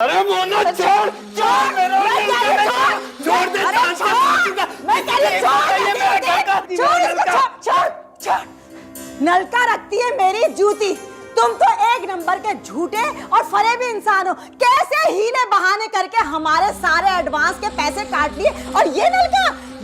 अरे मोना छोड़ छोड़ मेरा छोड़ दे छोड़। नलका रखती है मेरी जूती। तुम तो एक नंबर के झूठे और फरेबी इंसान हो। कैसे हीले बहाने करके हमारे सारे एडवांस के पैसे काट लिए। और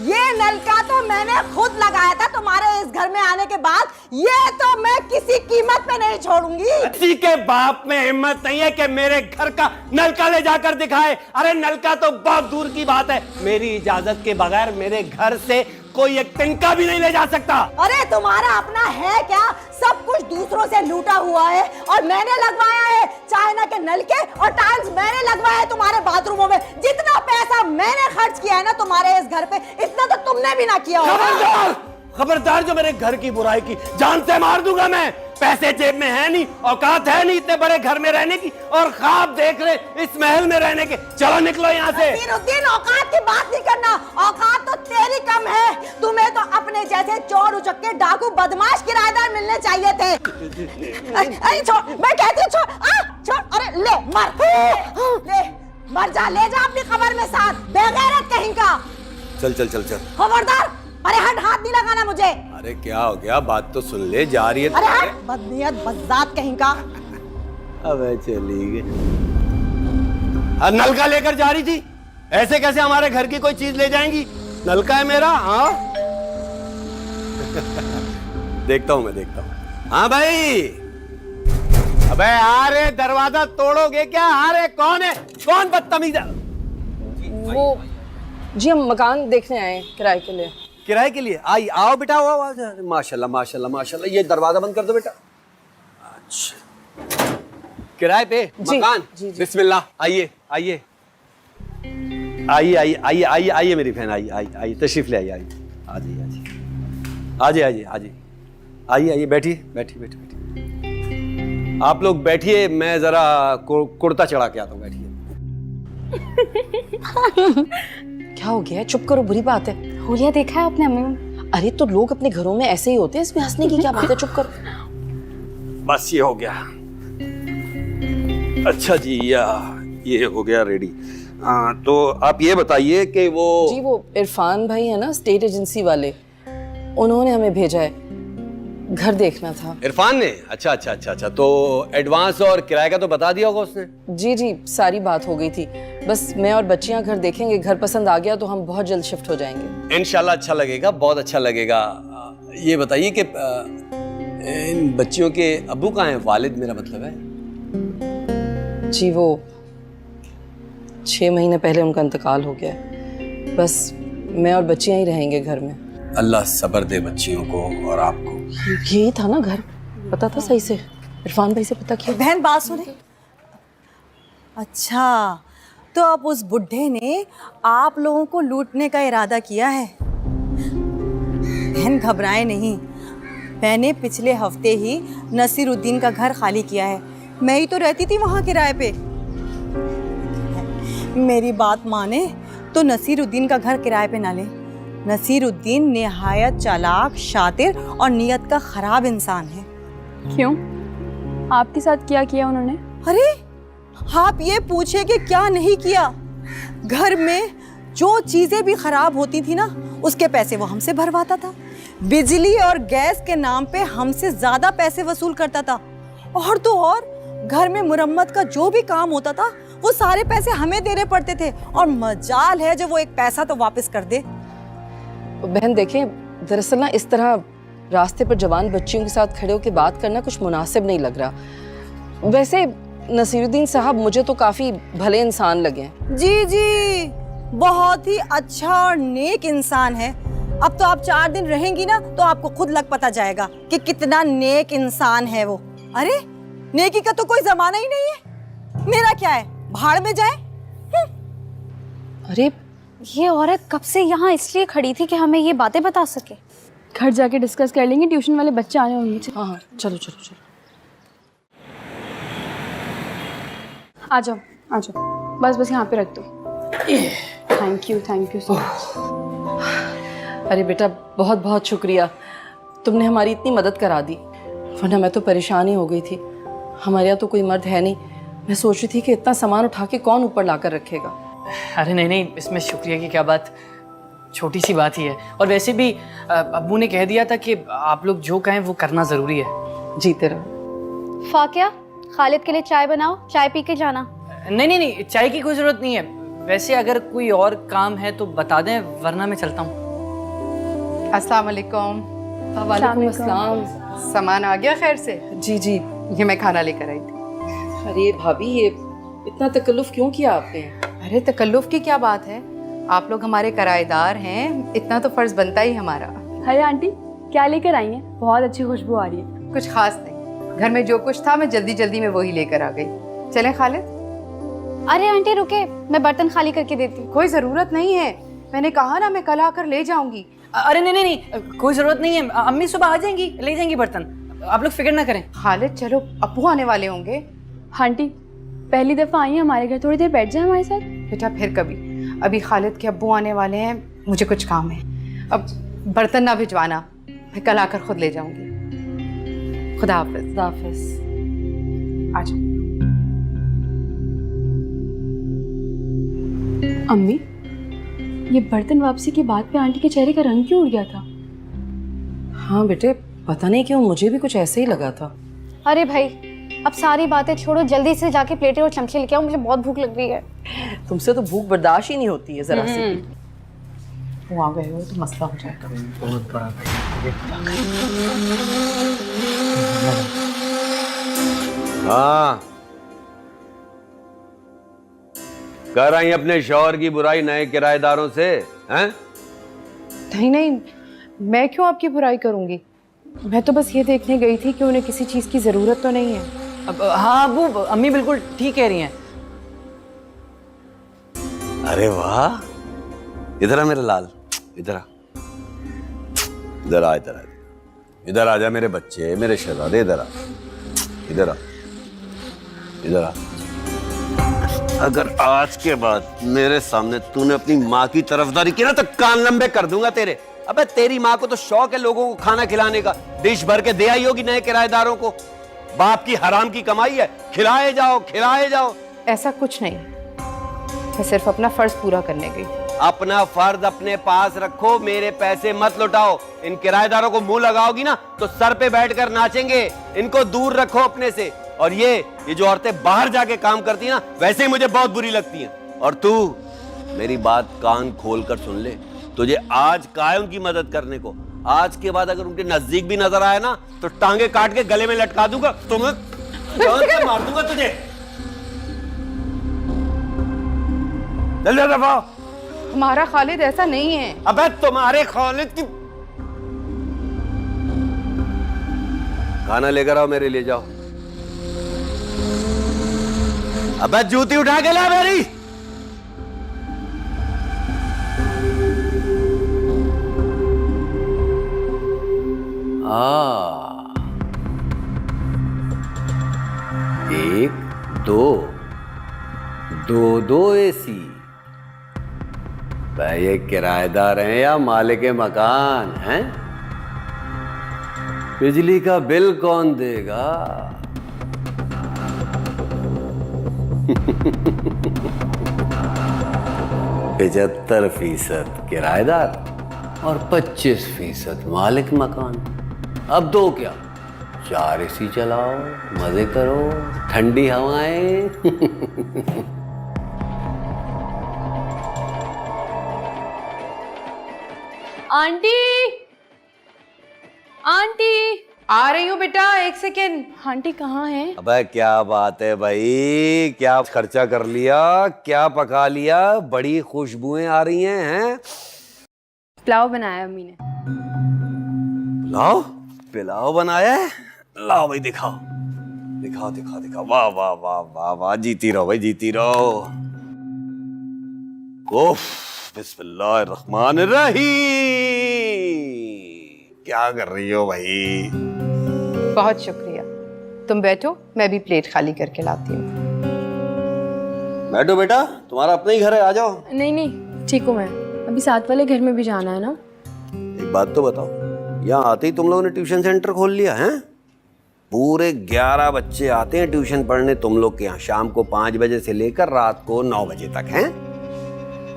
ये नलका तो मैंने खुद लगाया था तुम्हारे इस घर में आने के बाद। ये तो मैं किसी कीमत पे नहीं छोड़ूंगी। किसी के बाप में हिम्मत नहीं है कि मेरे घर का नलका ले जाकर दिखाए। अरे नलका तो बहुत दूर की बात है, मेरी इजाजत के बगैर मेरे घर से कोई एक तिनका भी नहीं ले जा सकता। अरे तुम्हारा अपना है क्या? सब कुछ दूसरों से लूटा हुआ है और मैंने लगवाया है। चाइना के नलके और टाइल्स मैंने लगवाया है तुम्हारे बाथरूमों में। जितना पैसा मैंने खर्च किया है ना तुम्हारे इस घर पे, इतना तो तुमने भी ना किया होगा। खबरदार जो मेरे घर की बुराई की, जान से मार दूंगा मैं। पैसे जेब में है नहीं, औकात है नहीं इतने बड़े घर में रहने की, और ख्वाब देख रहे इस महल में रहने के। चलो निकलो यहाँ से। नसीरुद्दीन औकात की बात नहीं करना। औकात तो तेरी कम है। तुम्हें तो अपने जैसे चोर उचक्के डाकू बदमाश किराएदार मिलने चाहिए थे। छोड़, मैं कहती हूँ छोड़। अरे ले मर जा, ले जा अपनी खबर में साथ, बेगैरत कहीं का। चल खबरदार, अरे हट, हाथ नहीं लगाना मुझे। अरे क्या हो गया, बात तो सुन ले, जा रही है। अरे हट, बदनीयत बज़ात कहीं का। अबे चली गई। नलका लेकर जा रही थी, ऐसे कैसे हमारे घर की कोई चीज ले जाएंगी? नलका है मेरा। हाँ देखता हूँ मैं। हाँ भाई। अबे अरे दरवाजा तोड़ोगे क्या? अरे कौन है, कौन बदतमीज है? वो जी हम मकान देखने आए किराए के लिए। किराए के लिए आओ बेटा, आओ। माशाल्लाह। ये दरवाजा बंद कर दो बेटा। अच्छा, किराए पे मकान। जी। बिस्मिल्लाह, आइए मेरी बहन, आइए तशरीफ ले आइए। आइए बैठिए। आप लोग बैठिए, मैं जरा कुर्ता चढ़ा के आता हूँ। बैठिए। क्या हो गया? चुप करो, बुरी बात है। हुलिया देखा है आपने अम्मी? अरे तो लोग अपने घरों में ऐसे ही होते हैं, इसमें हंसने की क्या बात है? चुप करो। बस ये हो गया। अच्छा जी, ये हो गया रेडी। तो आप ये बताइए कि वो इरफान भाई है ना, स्टेट एजेंसी वाले, उन्होंने हमें भेजा है, घर देखना था। इरफान ने? अच्छा। तो एडवांस और किराए का तो बता दिया होगा उसने? जी, सारी बात हो गई थी। बस मैं और बच्चियां घर देखेंगे, घर पसंद आ गया तो हम बहुत जल्द शिफ्ट हो जाएंगे। इंशाल्लाह अच्छा लगेगा, बहुत अच्छा लगेगा। ये बताइए कि इन बच्चियों के अब्बू कहाँ हैं? वालिद मेरा मतलब है। जी वो 6 महीने पहले उनका इंतकाल हो गया है। बस मैं और बच्चियां ही रहेंगे घर में। अल्लाह सब्र दे बच्चियों को और आपको। यही था ना घर, पता था सही से। इरफान भाई से पता किया। बहन बात सुने। अच्छा, तो अब उस बुढ़े ने आप लोगों को लूटने का इरादा किया है। बहन घबराए नहीं, मैंने पिछले हफ्ते ही नसीरुद्दीन का घर खाली किया है। मैं ही तो रहती थी वहाँ किराए पे। मेरी बात माने तो नसीरुद्दीन का घर किराए पे ना ले। नसीरुद्दीन निहायत चालाक, शातिर और नियत का खराब इंसान है। क्यों? आपके साथ क्या किया उन्होंने? अरे आप ये पूछे कि क्या नहीं किया। घर में जो चीजें भी खराब होती थी ना, उसके पैसे वो हमसे भरवाता था। बिजली और गैस के नाम पे हमसे ज्यादा पैसे वसूल करता था। और तो और घर में मुरम्मत का जो भी काम होता था, वो सारे पैसे हमें देने पड़ते थे। और मजाल है जो वो एक पैसा तो वापस कर दे। बहन देखें, दरअसल ना इस तरह रास्ते पर जवान बच्चियों के साथ खड़े होकर बात करना कुछ मुनासिब नहीं लग रहा। वैसे नसीरुद्दीन साहब मुझे तो काफी भले इंसान लगे। जी, बहुत ही अच्छा और नेक इंसान है। अब तो आप 4 दिन रहेंगी ना, तो आपको खुद लग पता जाएगा कि कितना नेक इंसान है वो। अरे नेकी का तो कोई जमाना ही नहीं है। मेरा क्या है, भाड़ में जाए। अरे ये औरत कब से यहाँ इसलिए खड़ी थी कि हमें ये बातें बता सके। घर जाके डिस्कस कर लेंगे, ट्यूशन वाले बच्चे आने होंगे। हाँ, चलो। आ जाओ। बस यहाँ पे रख दो। Thank you so much. अरे बेटा, बहुत बहुत शुक्रिया, तुमने हमारी इतनी मदद करा दी, वरना मैं तो परेशान ही हो गई थी। हमारे यहाँ तो कोई मर्द है नहीं, मैं सोच रही थी कि इतना सामान उठा के कौन ऊपर लाकर रखेगा। अरे नहीं नहीं, इसमें शुक्रिया की क्या बात, छोटी सी बात ही है। और वैसे भी अब्बू ने कह दिया था कि आप लोग जो कहें वो करना ज़रूरी है। जीते रहो। फाकिया, खालिद के लिए चाय बनाओ, चाय पी के जाना। नहीं नहीं नहीं, चाय की कोई ज़रूरत नहीं है। वैसे अगर कोई और काम है तो बता दें, वरना मैं चलता हूँ। अस्सलाम वालेकुम। वालेकुम अस्सलाम। सामान आ गया खैर से? जी जी। ये मैं खाना लेकर आई थी। अरे भाभी, ये इतना तकल्लुफ क्यों किया आपने? अरे तकल्लुफ की क्या बात है, आप लोग हमारे किराएदार हैं, इतना तो फर्ज बनता ही हमारा। अरे आंटी, क्या लेकर आई हैं? बहुत अच्छी खुशबू आ रही है। कुछ खास नहीं, घर में जो कुछ था मैं जल्दी जल्दी में वही लेकर आ गई। चलें खालिद? अरे आंटी रुके, मैं बर्तन खाली करके देती हूँ। कोई ज़रूरत नहीं है, मैंने कहा ना मैं कल आकर ले जाऊंगी। अरे नहीं नहीं नहीं, कोई ज़रूरत नहीं है। अम्मी सुबह आ जाएंगी, ले जाएंगी बर्तन, आप लोग फिक्र ना करें। खालिद चलो, अब्बू आने वाले होंगे। आंटी, पहली दफ़ा आई हैं हमारे घर, थोड़ी देर बैठ जाए हमारे साथ। बेटा फिर कभी, अभी खालिद के अब्बू आने वाले हैं, मुझे कुछ काम है। अब बर्तन ना भिजवाना, मैं कल आकर खुद ले जाऊंगी। खुदा हाफिज। खुदा हाफिज। आ जाओ। अम्मी, ये बर्तन वापसी की बात पे आंटी के चेहरे का रंग क्यों उड़ गया था? हाँ बेटे, पता नहीं क्यों, मुझे भी कुछ ऐसे ही लगा था। अरे भाई, अब सारी बातें छोड़ो, जल्दी से जाके प्लेटें और चमचे लेके आओ, मुझे बहुत भूख लग रही है। तुमसे तो भूख बर्दाश्त ही नहीं होती है जरा सी। वो आ गए हो तो मसला हो जाएगा। बहुत बड़ा। हाँ, कर आई अपने शौहर की बुराई नए किराएदारों से, हैं? नहीं नहीं, मैं क्यों आपकी बुराई करूंगी, मैं तो बस ये देखने गई थी कि उन्हें किसी चीज़ की ज़रूरत तो नहीं है। अब हाँ अब्बू, अम्मी बिल्कुल ठीक कह रही हैं। अरे वाह, इधर आ मेरा लाल, इधर आ, इधर आ, इधर आ, इधर आ जा मेरे बच्चे, मेरे शहजादे, इधर आ, इधर आ, इधर आ। अगर आज के बाद मेरे सामने तूने अपनी माँ की तरफदारी की ना तो कान लंबे कर दूंगा तेरे। अबे तेरी माँ को तो शौक है लोगों को खाना खिलाने का, डिश भर के दे आई होगी नए किराएदारों को। बाप की हराम की कमाई है, खिलाए जाओ खिलाए जाओ। ऐसा कुछ नहीं, मैं सिर्फ अपना फर्ज पूरा करने गई। अपना फर्ज अपने पास रखो, मेरे पैसे मत लुटाओ। इन किराएदारों को मुंह लगाओगी ना तो सर पे बैठकर नाचेंगे, इनको दूर रखो अपने से। और ये जो औरतें बाहर जाके काम करती हैं ना, वैसे ही मुझे बहुत बुरी लगती हैं। और तू मेरी बात कान खोलकर सुन ले, तुझे आज कहा है उनकी मदद करने को, आज के बाद अगर उनके नजदीक भी नजर आए ना तो टांगे काट के गले में लटका दूंगा, तुम्हें जान से मार दूंगा तुझे। जल्दी दफा। हमारा खालिद ऐसा नहीं है। अबे तुम्हारे खालिद की खाना लेकर आओ, मेरे लिए जाओ। अबे जूती उठा के ला मेरी। एक दो एसी। भाई ये किराएदार हैं या मालिक मकान हैं? बिजली का बिल कौन देगा? 75% किराएदार और 25% मालिक मकान। अब दो क्या, 4 एसी चलाओ, मजे करो, ठंडी हवाएं। Aunty, aunty. आ रही हूँ बेटा, एक सेकेंड। आंटी कहाँ है? अबे क्या बात है भाई, क्या खर्चा कर लिया, क्या पका लिया, बड़ी खुशबुएं आ रही हैं? पुलाव बनाया अम्मी ने। लाओ, पिलाओ बनाया है, लाओ भाई दिखाओ दिखाओ दिखाओ दिखाओ। वाह वाह वाह वाह वाह, जीती रहो भाई जीती रहो। ओफ, बिस्मिल्लाहिर्रहमानिर्रहीम। क्या कर रही हो भाई? बहुत शुक्रिया, तुम बैठो, मैं भी प्लेट खाली करके लाती हूँ। बैठो बेटा, तुम्हारा अपना ही घर है, आ जाओ। नहीं नहीं, ठीक हूँ मैं, अभी साथ वाले घर में भी जाना है ना। एक बात तो बताओ, यहाँ आते ही तुम लोगों ने ट्यूशन सेंटर खोल लिया है? पूरे 11 बच्चे आते हैं ट्यूशन पढ़ने तुम लोग के यहाँ, शाम को 5 बजे से लेकर रात को 9 बजे तक हैं।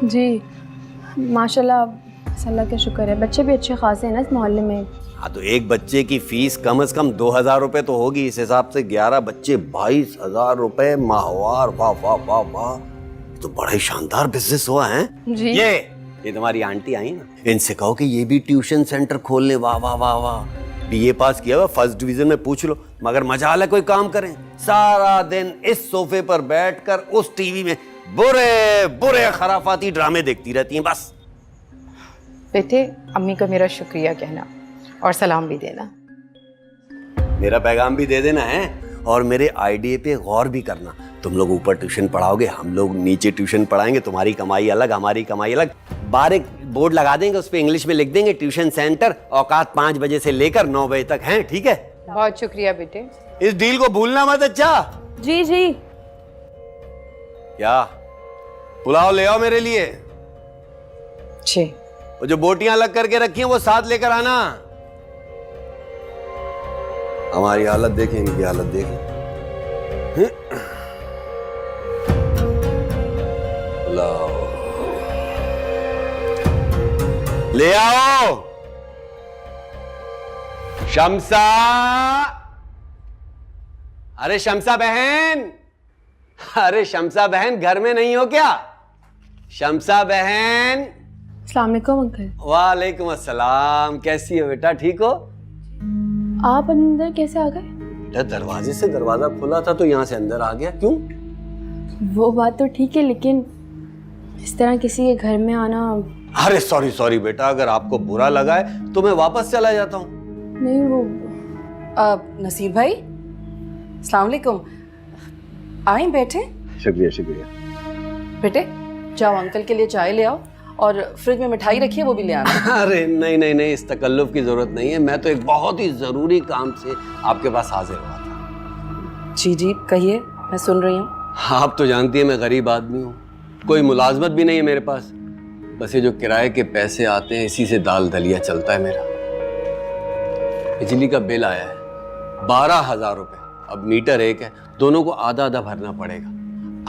जी माशाल्लाह, अल्लाह का शुक्र है, बच्चे भी अच्छे खासे हैं ना इस मोहल्ले में। हाँ तो एक बच्चे की फीस कम से कम 2000 रुपए तो होगी, इस हिसाब से 11 बच्चे 22,000 रुपए माहवार। वाह वाह वाह वाह, तो बड़ा ही शानदार बिजनेस हुआ है जी। ये तुम्हारी आंटी आई ना, इनसे कहो कि ये भी ट्यूशन सेंटर खोल ले। वाह वाह वाह वाह, बीए पास किया हुआ, फर्स्ट डिवीजन में, पूछ लो। मगर मजा आला कोई काम करें, सारा दिन इस सोफे पर बैठकर उस टीवी में बुरे बुरे खराफाती ड्रामे देखती रहती हैं बस। बेटे, अम्मी को मेरा शुक्रिया कहना और सलाम भी देना। मेरा पैगाम भी दे देना है, और मेरे आइडिया पे गौर भी करना। तुम लोग ऊपर ट्यूशन पढ़ाओगे, हम लोग नीचे ट्यूशन पढ़ाएंगे, तुम्हारी कमाई अलग हमारी कमाई अलग। बाहर एक बोर्ड लगा देंगे, उस पे इंग्लिश में लिख देंगे ट्यूशन सेंटर, औकात 5 बजे से लेकर 9 बजे तक हैं, ठीक है? बहुत शुक्रिया बेटे। इस डील को भूलना मत। अच्छा जी जी। क्या पुलाव ले आओ मेरे लिए, जी। वो जो बोटियां अलग करके रखी हैं वो साथ लेकर आना। हमारी हालत देखें, इनकी हालत देखें। लाओ ले आओ। शम्सा, अरे शम्सा बहन, अरे शम्सा बहन घर में नहीं हो क्या? शम्सा बहन। अस्सलाम वालेकुम अंकल। वालेकुम अस्सलाम, कैसी हो बेटा, ठीक हो? आप अंदर कैसे आ गए? बेटा दरवाजे से दरवाजा खुला था तो यहाँ से अंदर आ गया। क्यों? वो बात तो ठीक है, लेकिन इस तरह किसी के घर में आना। अरे सॉरी सॉरी बेटा, अगर आपको बुरा लगा है तो मैं वापस चला जाता हूँ। नहीं वो नसीर भाई, अस्सलाम वालेकुम, आए बैठे। शुक्रिया शुक्रिया। बेटे जाओ अंकल के लिए चाय ले आओ, और फ्रिज में मिठाई रखी है वो भी ले आना। अरे नहीं नहीं नहीं, इस तकल्लुफ की जरूरत नहीं है, मैं तो एक बहुत ही जरूरी काम से आपके पास हाजिर हुआ था। जी जी कहिए, मैं सुन रही हूँ। आप तो जानती है मैं गरीब आदमी हूँ, कोई मुलाजमत भी नहीं है मेरे पास, बस ये जो किराए के पैसे आते हैं इसी से दाल दलिया चलता है मेरा। बिजली का बिल आया है 12,000 रुपए, अब मीटर एक है, दोनों को आधा आधा भरना पड़ेगा।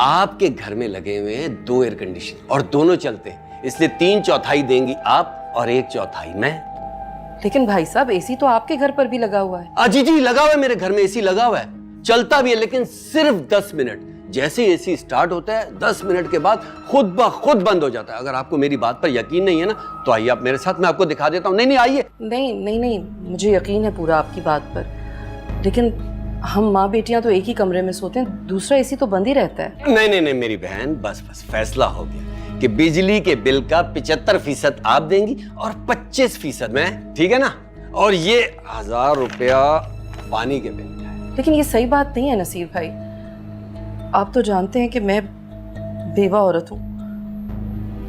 आपके घर में लगे हुए हैं 2 एयर कंडीशन और दोनों चलते हैं, इसलिए 3/4 देंगी आप और 1/4 मैं। लेकिन भाई साहब एसी तो आपके घर पर भी लगा हुआ है। जी जी लगा हुआ है, मेरे घर में एसी लगा हुआ है, चलता भी है, लेकिन सिर्फ 10 मिनट। जैसे एसी स्टार्ट होता है 10 मिनट के बाद खुद ब खुद बंद हो जाता है। अगर आपको मेरी बात पर यकीन नहीं है ना तो आइए आप मेरे साथ, मैं आपको दिखा देता हूँ। नहीं नहीं आइए। नहीं नहीं नहीं, मुझे यकीन है पूरा आपकी बात पर, लेकिन हम माँ बेटियां तो एक ही कमरे में सोते हैं, दूसरा एसी तो बंद ही रहता है। नहीं नहीं नहीं मेरी बहन, बस बस फैसला हो गया कि बिजली के बिल का 75% आप देंगी और 25% मैं, ठीक है ना? और ये 1000 रुपया पानी के बिल का है। लेकिन ये सही बात नहीं है नसीर भाई, आप तो जानते हैं कि मैं बेवा औरत हूँ,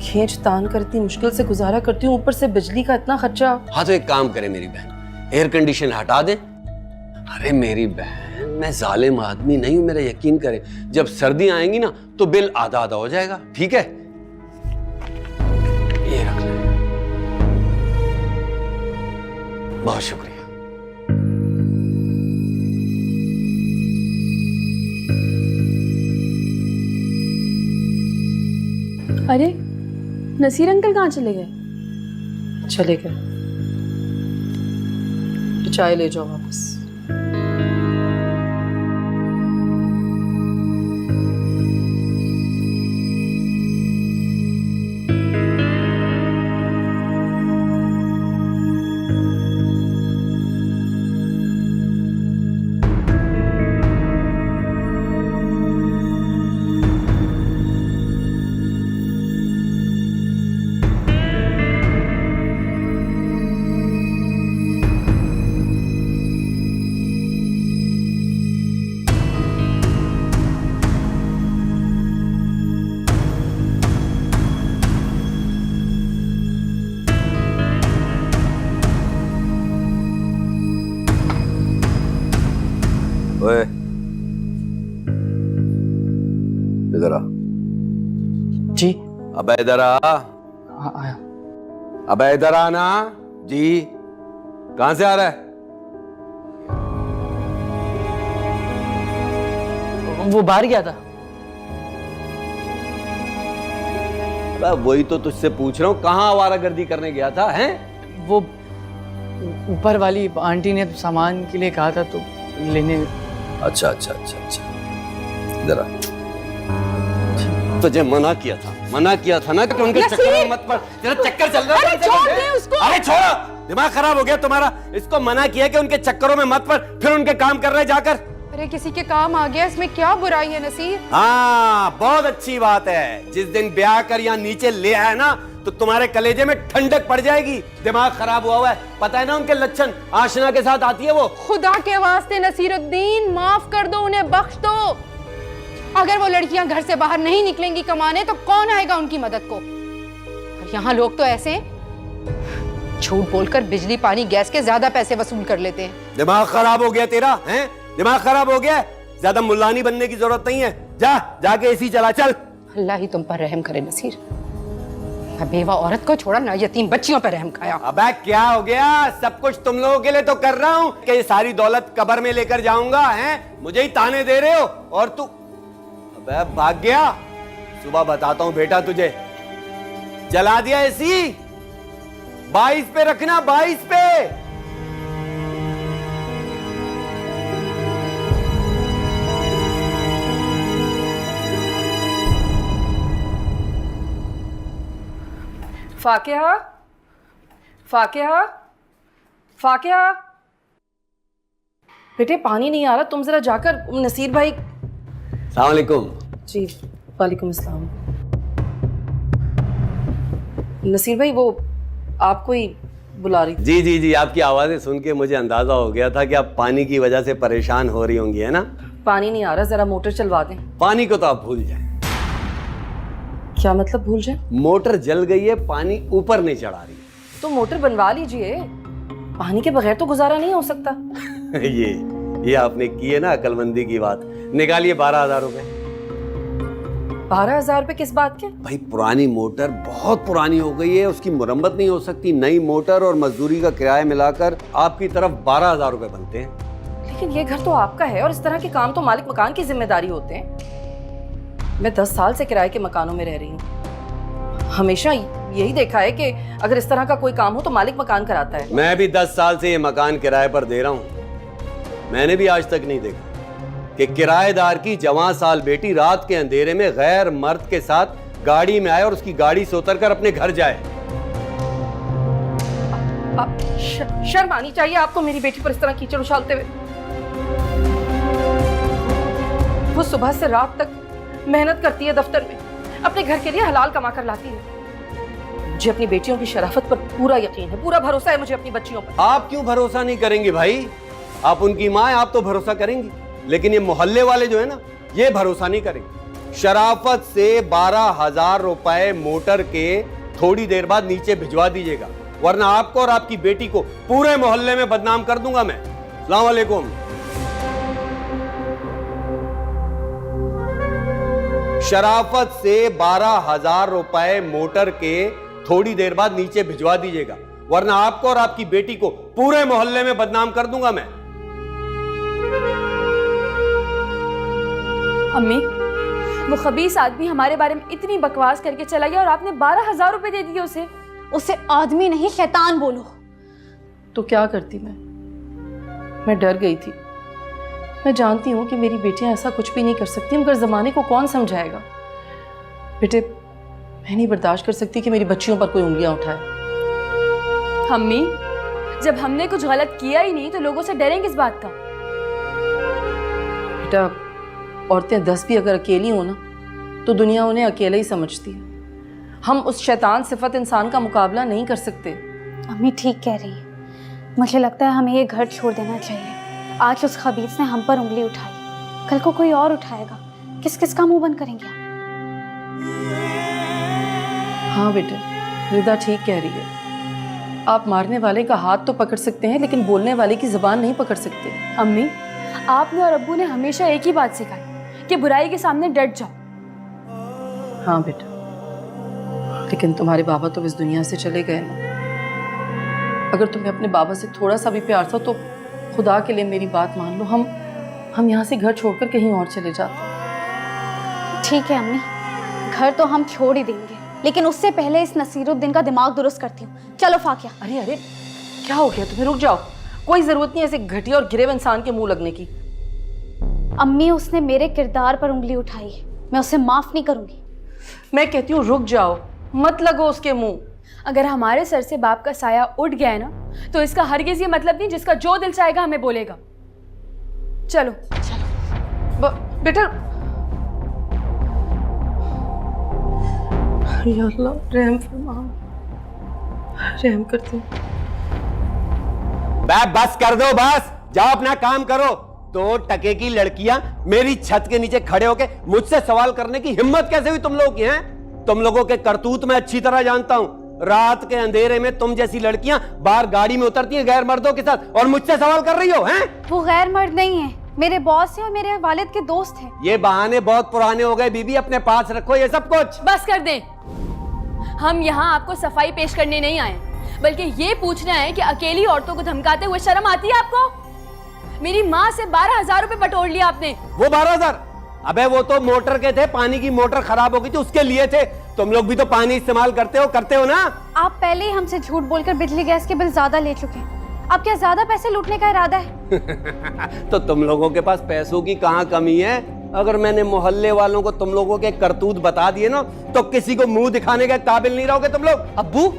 खींच तान कर इतनी मुश्किल से गुजारा करती हूँ, ऊपर से बिजली का इतना खर्चा। हाँ तो एक काम करें मेरी बहन, एयर कंडीशन हटा दें। अरे मेरी बहन, मैं जालिम आदमी नहीं हूं, मेरा यकीन करें, जब सर्दी आएंगी ना तो बिल आधा आधा हो जाएगा, ठीक है? ये रख लें। बहुत शुक्रिया। अरे नसीर अंकल कहाँ चले गए? चले गए तो चाय ले जाओ वापस। ओए इधर आ। जी अबे इधर आ। हाँ आया। अबे इधर आना। जी कहां से आ रहा है? वो बाहर गया था। वही तो तुझसे पूछ रहा हूँ, कहाँ आवारागर्दी करने गया था? हैं? वो ऊपर वाली आंटी ने सामान के लिए कहा था तो लेने। अच्छा, जरा तुझे मना किया था ना कि उनके चक्कर में मत पड़। तेरा चक्कर चल रहा है। अरे छोड़ दे उसको। अरे छोड़ो, दिमाग खराब हो गया तुम्हारा। इसको मना किया कि उनके चक्करों में मत पड़, फिर उनके काम कर रहे जाकर। अरे किसी के काम आ गया, इसमें क्या बुराई है नसीर? हाँ, बहुत अच्छी बात है। जिस दिन ब्याह कर यहाँ नीचे ले आया ना, तो तुम्हारे कलेजे में ठंडक पड़ जाएगी। दिमाग खराब हुआ है, पता है ना उनके लक्षण। आशना के साथ आती है वो। खुदा के वास्ते नसीरुद्दीन, माफ कर दो, उन्हें बख्श दो। अगर वो लड़कियां घर से बाहर नहीं निकलेंगी कमाने तो कौन आएगा उनकी मदद को? और यहाँ लोग तो ऐसे झूठ बोलकर बिजली पानी गैस के ज्यादा पैसे वसूल कर लेते हैं। दिमाग खराब हो गया तेरा, हैं? दिमाग खराब हो गया। ज्यादा मुल्लानी बनने की जरूरत नहीं है। जाके एसी चला, चल। अल्लाह ही तुम पर रहम करे नसीर। ना बेवा औरत को छोड़ा, ना यतीम बच्चियों पर रहम खाया। अबे क्या हो गया? सब कुछ तुम लोगों के लिए तो कर रहा हूँ कि ये सारी दौलत कब्र में लेकर जाऊंगा, हैं? मुझे ही ताने दे रहे हो और तू अबे भाग गया। सुबह बताता हूँ बेटा तुझे। जला दिया एसी। 22 पे रखना, 22 पे। फाकिहा, फाकिहा, फाकिहा, बेटे पानी नहीं आ रहा, तुम जरा जाकर नसीर भाई। अस्सलाम वालेकुम। जी वालेकुम अस्सलाम। नसीर भाई वो आपको ही बुला रही थी। जी, आपकी आवाजें सुन के मुझे अंदाजा हो गया था कि आप पानी की वजह से परेशान हो रही होंगी, है ना? पानी नहीं आ रहा, जरा मोटर चलवा दें। पानी को तो आप भूल जाएं। क्या मतलब भूल जाए? मोटर जल गई है, पानी ऊपर नहीं चढ़ा रही। तो मोटर बनवा लीजिए, पानी के बगैर तो गुजारा नहीं हो सकता। ये आपने की है ना अकलमंदी की बात। निकालिए 12,000 रुपए। 12,000 रुपए किस बात के? भाई पुरानी मोटर बहुत पुरानी हो गई है, उसकी मुरम्मत नहीं हो सकती। नई मोटर और मजदूरी का किराया मिलाकर आपकी तरफ 12,000 रुपए बनते हैं। लेकिन ये घर तो आपका है और इस तरह के काम तो मालिक मकान की जिम्मेदारी होते हैं। मैं 10 साल से किराए के मकानों में रह रही हूँ। हमेशा यही देखा है कि अगर इस तरह का कोई काम हो तो मालिक मकान कराता है। मैं भी 10 साल से ये मकान किराए पर दे रहा हूँ। मैंने भी आज तक नहीं देखा कि किराएदार की जवां साल बेटी रात के अंधेरे में गैर मर्द के साथ गाड़ी में आए और उसकी गाड़ी से उतरकर अपने घर जाए। शर्म आनी चाहिए आपको मेरी बेटी पर इस तरह कीचड़ उछालते हुए। वो सुबह से रात तक मेहनत करती है दफ्तर में, अपने घर के लिए हलाल कमा कर लाती है। मुझे अपनी बेटियों की शराफत पर पूरा यकीन है, पूरा भरोसा है मुझे अपनी बच्चियों पर। आप क्यों भरोसा नहीं करेंगे भाई? आप उनकी माँ हैं, आप तो भरोसा करेंगी। लेकिन ये मोहल्ले वाले जो है ना, ये भरोसा नहीं करेंगे। शराफत से 12,000 रुपए मोटर के थोड़ी देर बाद नीचे भिजवा दीजिएगा, वरना आपको और आपकी बेटी को पूरे मोहल्ले में बदनाम कर दूंगा मैं। अस्सलाम वालेकुम। शराफत से 12,000 रुपए मोटर के थोड़ी देर बाद नीचे भिजवा दीजिएगा, वरना आपको और आपकी बेटी को पूरे मोहल्ले में बदनाम कर दूंगा मैं। अम्मी, वो खबीस आदमी हमारे बारे में इतनी बकवास करके चला गया और आपने 12,000 रुपए दे दिए उसे। उसे आदमी नहीं शैतान बोलो। तो क्या करती मैं डर गई थी। मैं जानती हूँ कि मेरी बेटियां ऐसा कुछ भी नहीं कर सकती, मगर ज़माने को कौन समझाएगा। बेटे मैं नहीं बर्दाश्त कर सकती कि मेरी बच्चियों पर कोई उंगलियां उठाए। अम्मी, जब हमने कुछ गलत किया ही नहीं तो लोगों से डरें किस बात का? बेटा औरतें 10 भी अगर अकेली हो ना तो दुनिया उन्हें अकेला ही समझती है। हम उस शैतान सिफत इंसान का मुकाबला नहीं कर सकते। अम्मी ठीक कह रही है। मुझे लगता है हमें ये घर छोड़ देना चाहिए। आज उस खबीस ने हम पर उंगली उठाई, कल को कोई और उठाएगा। किस किस का मुंह बंद करेंगे हम? हाँ बेटे, रिदा ठीक कह रही है। आप मारने वाले का हाथ तो पकड़ सकते हैं लेकिन बोलने वाले की जुबान नहीं पकड़ सकते। अम्मी, आपने और अब्बू ने हमेशा एक ही बात सिखाई कि बुराई के सामने डट जाओ। हाँ बेटा, लेकिन तुम्हारे बाबा तो इस दुनिया से चले गए ना। अगर तुम्हें अपने बाबा से थोड़ा सा भी प्यार था तो खुदा के लिए मेरी बात मान लो, हम यहाँ से घर छोड़कर कहीं और चले जाते। ठीक है अम्मी, घर तो हम छोड़ ही देंगे, लेकिन उससे पहले इस नसीरुद्दीन का दिमाग दुरुस्त करती हूँ। चलो फाकिया। अरे अरे, क्या हो गया तुम्हें? रुक जाओ, कोई जरूरत नहीं ऐसे घटिया और गिरे हुए इंसान के मुंह लगने की। अम्मी, उसने मेरे किरदार पर उंगली उठाई, मैं उसे माफ नहीं करूंगी। मैं कहती हूँ रुक जाओ, मत लगो उसके मुंह। अगर हमारे सर से बाप का साया उठ गया है ना, तो इसका हरगिज ये मतलब नहीं जिसका जो दिल चाहेगा हमें बोलेगा। चलो बेटा, या अल्लाह रहम फरमा, रहम करते। बस कर दो, बस जाओ अपना काम करो। 2 टके की लड़कियां मेरी छत के नीचे खड़े होके मुझसे सवाल करने की हिम्मत कैसे हुई तुम लोगों की? हैं तुम लोगों के करतूत मैं अच्छी तरह जानता हूं। रात के अंधेरे में तुम जैसी लड़कियां बाहर गाड़ी में उतरती हैं गैर मर्दों के साथ और मुझसे सवाल कर रही हो। हैं वो गैर मर्द नहीं है, मेरे बॉस हैं और मेरे वालिद के दोस्त हैं। ये बहाने बहुत पुराने हो गए बीबी, अपने पास रखो ये सब कुछ। बस कर दें, हम यहाँ आपको सफाई पेश करने नहीं आए, बल्कि ये पूछना है कि अकेली औरतों को धमकाते हुए शर्म आती है आपको? मेरी माँ से 12,000 रुपए बटोर लिया आपने। वो 12,000? अबे वो तो मोटर के थे, पानी की मोटर खराब हो गई थी उसके लिए थे। तुम लोग भी तो पानी इस्तेमाल करते हो ना? आप पहले ही हमसे झूठ बोलकर बिजली गैस के बिल ज्यादा ले चुके हैं। अब क्या ज्यादा पैसे लूटने का इरादा है? तो तुम लोगों के पास पैसों की कहाँ कमी है? अगर मैंने मोहल्ले वालों को तुम लोगों के करतूत बता दिए ना, तो किसी को मुंह दिखाने के काबिल नहीं रहोगे तुम लोग। अब्बू,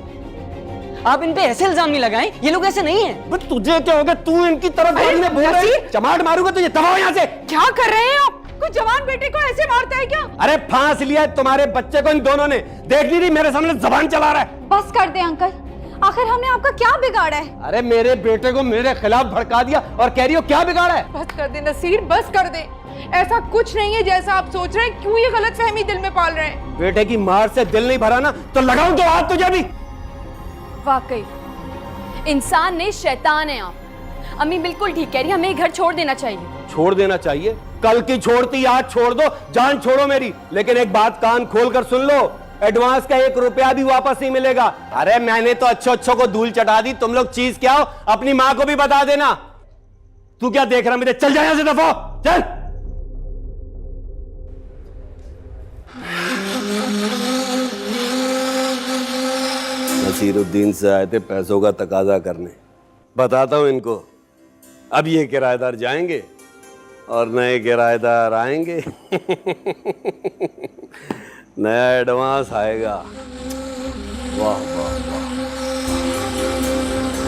आप इन पे ऐसे इल्जाम नहीं लगाएं, ये लोग ऐसे नहीं हैं। तुझे क्या हो गया? तू इनकी तरफ बोल रहा है? चमाट मारूंगा तुझे, दबाओ यहाँ से। क्या कर रहे हैं आप? कोई जवान बेटे को ऐसे मारता है क्या? अरे फांस लिया है तुम्हारे बच्चे को इन दोनों ने। देख नहीं रही मेरे सामने जबान चला रहा है? बस कर दे अंकल, आखिर हमने आपका क्या बिगाड़ा है? अरे मेरे बेटे को मेरे खिलाफ भड़का दिया और कह रही हो क्या बिगाड़ा है? बस कर दे नसीर, बस कर दे। ऐसा कुछ नहीं है जैसा आप सोच रहे हैं। क्यों ये गलतफहमी दिल में पाल रहे हैं? बेटे की मार से दिल नहीं भरा ना, तो लगाऊं तो हाथ तुझे भी। वाकई इंसान नहीं शैतान है आप। अम्मी बिल्कुल ठीक कह रही है, हमें घर छोड़ देना चाहिए। छोड़ देना चाहिए? कल की छोड़ती आज छोड़ दो, जान छोड़ो मेरी। लेकिन एक बात कान खोल कर सुन लो, एडवांस का 1 रुपया भी वापस नहीं मिलेगा। अरे मैंने तो अच्छो को धूल चटा दी, तुम लोग चीज क्या हो अपनी माँ को भी बता देना। तू क्या देख रहा मुझे? चल जा यहां से, दफा चल। नसीरुद्दीन से आए थे पैसों का तकाजा करने। बताता हूं इनको, अब ये किराएदार जाएंगे और नए किराएदार आएंगे। नया एडवांस आएगा। वाह वाह वाह।